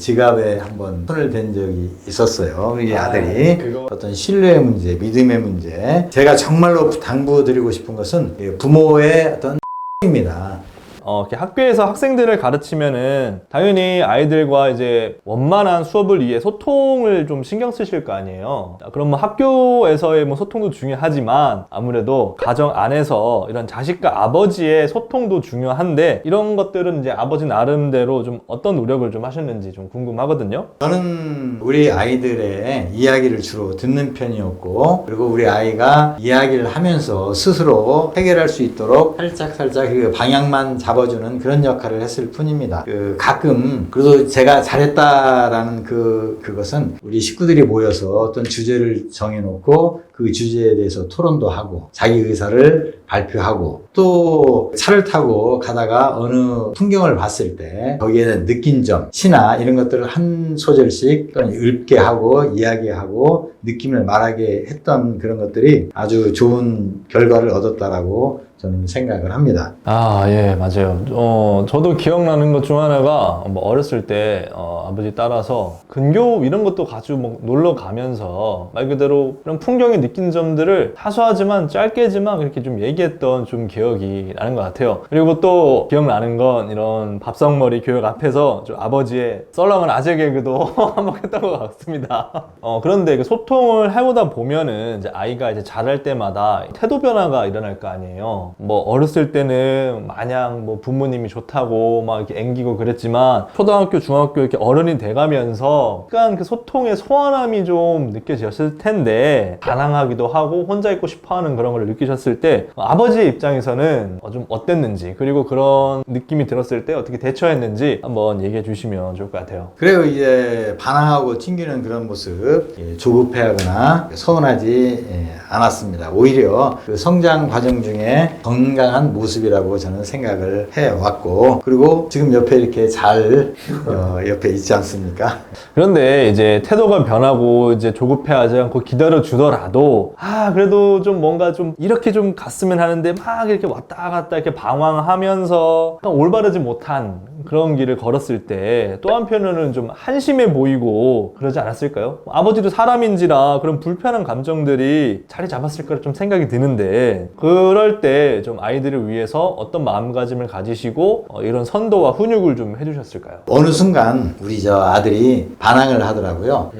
지갑에 한번 손을 댄 적이 있었어요. 우리 아들이 어떤 신뢰의 문제, 믿음의 문제. 제가 정말로 당부드리고 싶은 것은 부모의 어떤 입니다. 이렇게 학교에서 학생들을 가르치면은 당연히 아이들과 이제 원만한 수업을 위해 소통을 좀 신경 쓰실 거 아니에요. 그럼 뭐 학교에서의 뭐 소통도 중요하지만 아무래도 가정 안에서 이런 자식과 아버지의 소통도 중요한데 이런 것들은 이제 아버지 나름대로 좀 어떤 노력을 좀 하셨는지 좀 궁금하거든요. 저는 우리 아이들의 이야기를 주로 듣는 편이었고, 그리고 우리 아이가 이야기를 하면서 스스로 해결할 수 있도록 살짝 그 방향만 잡아주는 그런 역할을 했을 뿐입니다. 가끔 그래도 제가 잘했다라는 그것은 우리 식구들이 모여서 어떤 주제를 정해놓고 그 주제에 대해서 토론도 하고 자기 의사를 발표하고 또 차를 타고 가다가 어느 풍경을 봤을 때 거기에 느낀 점, 시나 이런 것들을 한 소절씩 읊게 하고 이야기하고 느낌을 말하게 했던 그런 것들이 아주 좋은 결과를 얻었다라고 저는 생각을 합니다. 예, 맞아요. 저도 기억나는 것 중 하나가 뭐 어렸을 때 아버지 따라서 근교 이런 것도 가지고 뭐 놀러 가면서 말 그대로 이런 풍경에 느낀 점들을 사소하지만 짧게지만 이렇게 좀 얘기했던 좀 기억이 나는 것 같아요. 그리고 또 기억나는 건 이런 밥상머리 교육 앞에서 좀 아버지의 썰렁한 아재 개그도 한번 했던 것 같습니다. 그런데 그 소통을 해보다 보면은 이제 아이가 이제 자랄 때마다 태도 변화가 일어날 거 아니에요. 뭐 어렸을 때는 마냥 뭐 부모님이 좋다고 막 이렇게 앵기고 그랬지만 초등학교, 중학교 이렇게 어른이 돼가면서 약간 그 소통의 소원함이 좀 느껴졌을 텐데 반항하기도 하고 혼자 있고 싶어하는 그런 걸 느끼셨을 때 아버지의 입장에서는 좀 어땠는지 그리고 그런 느낌이 들었을 때 어떻게 대처했는지 한번 얘기해 주시면 좋을 것 같아요. 그래요. 이제 반항하고 튕기는 그런 모습 조급해하거나 서운하지 않았습니다. 오히려 그 성장 과정 중에 건강한 모습이라고 저는 생각을 해왔고, 그리고 지금 옆에 이렇게 잘 옆에 있지 않습니까? 그런데 이제 태도가 변하고 이제 조급해하지 않고 기다려 주더라도 그래도 좀 뭔가 좀 이렇게 좀 갔으면 하는데 막 이렇게 왔다 갔다 이렇게 방황하면서 올바르지 못한 그런 길을 걸었을 때 또 한편으로는 좀 한심해 보이고 그러지 않았을까요? 아버지도 사람인지라 그런 불편한 감정들이 자리 잡았을 거라 좀 생각이 드는데 그럴 때 좀 아이들을 위해서 어떤 마음가짐을 가지시고 이런 선도와 훈육을 좀 해주셨을까요? 어느 순간 우리 저 아들이 반항을 하더라고요.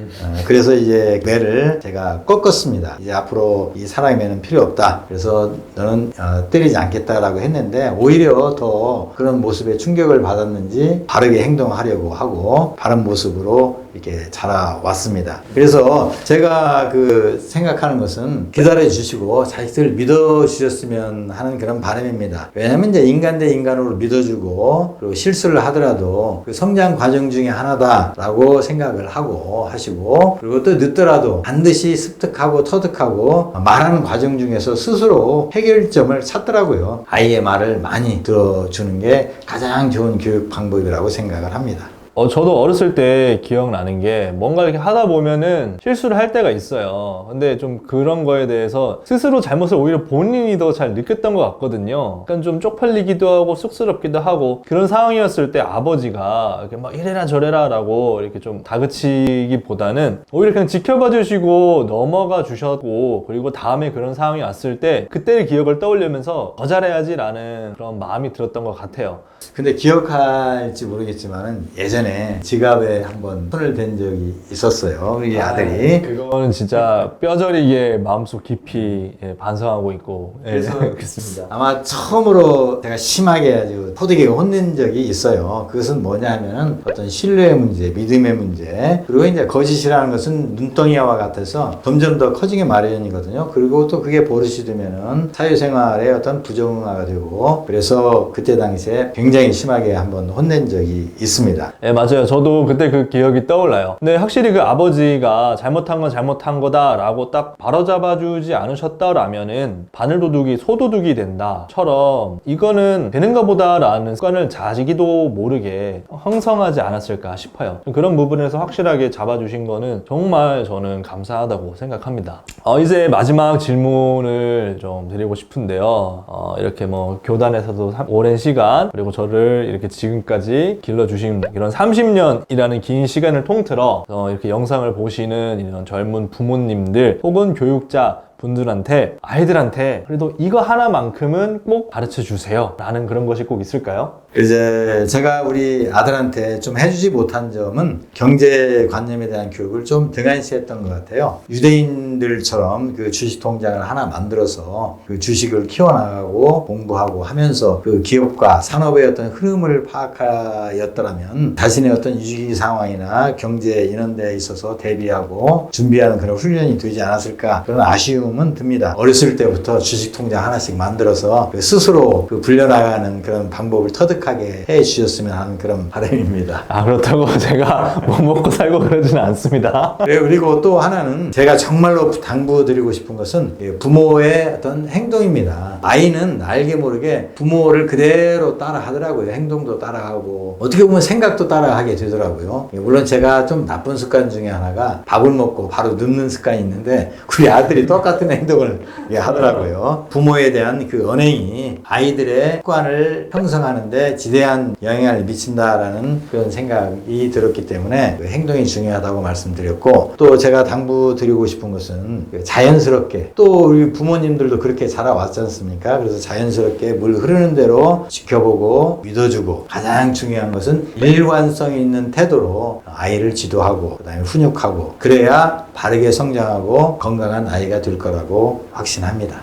그래서 이제 매를 제가 꺾었습니다. 이제 앞으로 이 사람의 매는 필요 없다. 그래서 너는 때리지 않겠다라고 했는데 오히려 더 그런 모습에 충격을 받았는지 바르게 행동하려고 하고 바른 모습으로 이렇게 자라왔습니다. 그래서 제가 생각하는 것은 기다려 주시고 자식들 믿어 주셨으면 하는 그런 바람입니다. 왜냐면 이제 인간 대 인간으로 믿어주고 그리고 실수를 하더라도 그 성장 과정 중에 하나다라고 생각을 하시고 그리고 또 늦더라도 반드시 습득하고 터득하고 말하는 과정 중에서 스스로 해결점을 찾더라고요. 아이의 말을 많이 들어주는 게 가장 좋은 교육 방법이라고 생각을 합니다. 저도 어렸을 때 기억나는 게 뭔가 이렇게 하다 보면은 실수를 할 때가 있어요. 근데 좀 그런 거에 대해서 스스로 잘못을 오히려 본인이 더 잘 느꼈던 것 같거든요. 약간 좀 쪽팔리기도 하고 쑥스럽기도 하고 그런 상황이었을 때 아버지가 이렇게 막 이래라 저래라 라고 이렇게 좀 다그치기보다는 오히려 그냥 지켜봐 주시고 넘어가 주셨고 그리고 다음에 그런 상황이 왔을 때 그때의 기억을 떠올리면서 더 잘해야지 라는 그런 마음이 들었던 것 같아요. 근데 기억할지 모르겠지만은 예전에 지갑에 한번 손을 댄 적이 있었어요. 우리 아들이. 그거는 진짜 뼈저리게 마음속 깊이 반성하고 있고 그렇습니다. 아마 처음으로 제가 심하게 아주 호되게 혼낸 적이 있어요. 그것은 뭐냐 하면은 어떤 신뢰의 문제, 믿음의 문제, 그리고 이제 거짓이라는 것은 눈덩이와 같아서 점점 더 커지게 마련이거든요. 그리고 또 그게 버릇이 되면은 사회생활에 어떤 부정화가 되고 그래서 그때 당시에 굉장히 심하게 한번 혼낸 적이 있습니다. 네, 맞아요. 저도 그때 그 기억이 떠올라요. 근데 확실히 그 아버지가 잘못한 건 잘못한 거다라고 딱 바로잡아주지 않으셨다라면은 바늘도둑이 소도둑이 된다처럼 이거는 되는가 보다라는 습관을 자기도 모르게 형성하지 않았을까 싶어요. 그런 부분에서 확실하게 잡아주신 거는 정말 저는 감사하다고 생각합니다. 이제 마지막 질문을 좀 드리고 싶은데요. 이렇게 뭐 교단에서도 오랜 시간 그리고 저를 이렇게 지금까지 길러주신 이런 30년이라는 긴 시간을 통틀어 이렇게 영상을 보시는 이런 젊은 부모님들 혹은 교육자 분들한테, 아이들한테 그래도 이거 하나만큼은 꼭 가르쳐 주세요 라는 그런 것이 꼭 있을까요? 이제 제가 우리 아들한테 좀 해주지 못한 점은 경제관념에 대한 교육을 좀 등한시했던 것 같아요. 유대인들처럼 그 주식 통장을 하나 만들어서 그 주식을 키워나가고 공부하고 하면서 그 기업과 산업의 어떤 흐름을 파악하였더라면 자신의 어떤 위기 상황이나 경제 이런 데에 있어서 대비하고 준비하는 그런 훈련이 되지 않았을까, 그런 아쉬움은 듭니다. 어렸을 때부터 주식 통장 하나씩 만들어서 스스로 그 불려나가는 그런 방법을 터득하게 해 주셨으면 하는 그런 바람입니다. 그렇다고 제가 못 먹고 살고 그러지는 않습니다. 그리고 또 하나는 제가 정말로 당부드리고 싶은 것은 부모의 어떤 행동입니다. 아이는 알게 모르게 부모를 그대로 따라 하더라고요. 행동도 따라하고 어떻게 보면 생각도 따라하게 되더라고요. 물론 제가 좀 나쁜 습관 중에 하나가 밥을 먹고 바로 눕는 습관이 있는데 우리 아들이 똑같은 행동을 하더라고요. 부모에 대한 그 언행이 아이들의 습관을 형성하는데 지대한 영향을 미친다라는 그런 생각이 들었기 때문에 그 행동이 중요하다고 말씀드렸고, 또 제가 당부드리고 싶은 것은 자연스럽게, 또 우리 부모님들도 그렇게 자라왔지 않습니까? 그래서 자연스럽게 물 흐르는 대로 지켜보고 믿어주고, 가장 중요한 것은 일관성 있는 태도로 아이를 지도하고 그다음에 훈육하고, 그래야 바르게 성장하고 건강한 아이가 될 거라고 확신합니다.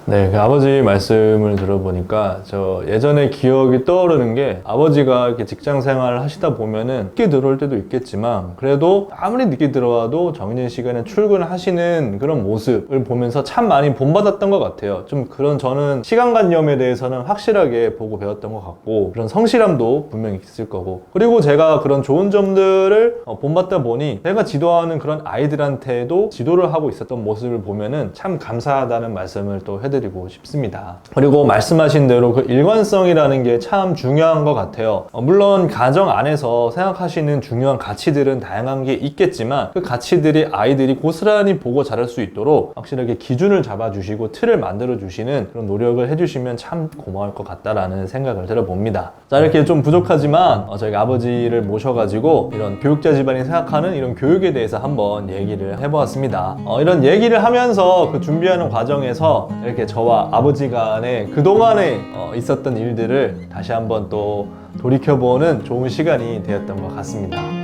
네, 그 아버지 말씀을 들어보니까 저 예전에 기억이 떠오르는 게, 아버지가 이렇게 직장 생활을 하시다 보면은 늦게 들어올 때도 있겠지만 그래도 아무리 늦게 들어와도 정해진 시간에 출근하시는 그런 모습을 보면서 참 많이 본받았던 것 같아요. 좀 그런, 저는 시간관념에 대해서는 확실하게 보고 배웠던 것 같고, 그런 성실함도 분명히 있을 거고, 그리고 제가 그런 좋은 점들을 본받다 보니 제가 지도하는 그런 아이들한테도 지도를 하고 있었던 모습을 보면은 참 감사하다는 말씀을 또 해드리고 싶습니다. 그리고 말씀하신 대로 그 일관성이라는 게 참 중요한 것 같아요. 물론 가정 안에서 생각하시는 중요한 가치들은 다양한 게 있겠지만 그 가치들이 아이들이 고스란히 보고 자랄 수 있도록 확실하게 기준을 잡아주시고 틀을 만들어주시는 그런 노력을 해주시면 참 고마울 것 같다라는 생각을 들어봅니다. 자, 이렇게 좀 부족하지만 저희가 아버지를 모셔가지고 이런 교육자 집안이 생각하는 이런 교육에 대해서 한번 얘기를 해보았습니다. 이런 얘기를 하면서 그 준비하는 과정에서 이렇게 저와 아버지 간에 그동안에 있었던 일들을 다시 한번 또 돌이켜보는 좋은 시간이 되었던 것 같습니다.